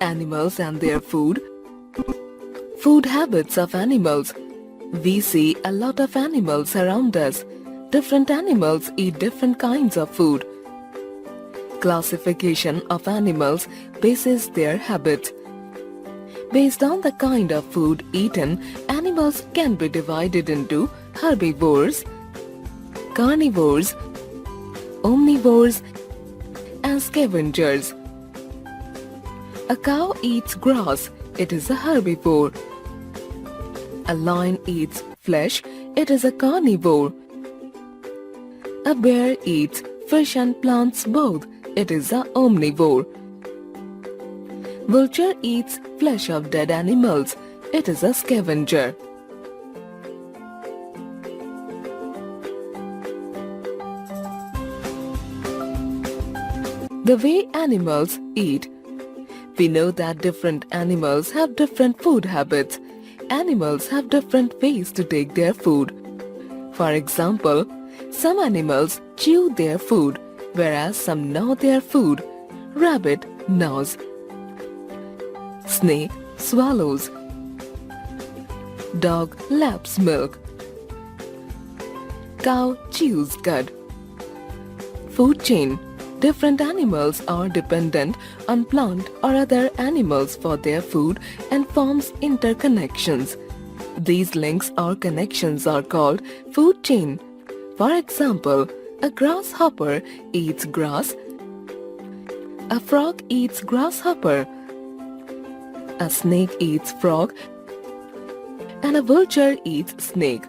Animals and their food. Food habits of animals. We see a lot of animals around us. Different animals eat different kinds of food. Classification of animals bases their habits. Based on the kind of food eaten, animals can be divided into herbivores, carnivores, omnivores, and scavengers. A cow eats grass, it is a herbivore. A lion eats flesh, it is a carnivore. A bear eats fish and plants both, it is a omnivore. Vulture eats flesh of dead animals, it is a scavenger. The way animals eat. We know that different animals have different food habits. Animals have different ways to take their food. For example, some animals chew their food, whereas some gnaw their food. Rabbit gnaws. Snake swallows. Dog laps milk. Cow chews cud. Food chain. Different animals are dependent on plant or other animals for their food and forms interconnections. These links or connections are called food chain. For example, a grasshopper eats grass. A frog eats grasshopper. A snake eats frog. And a vulture eats snake.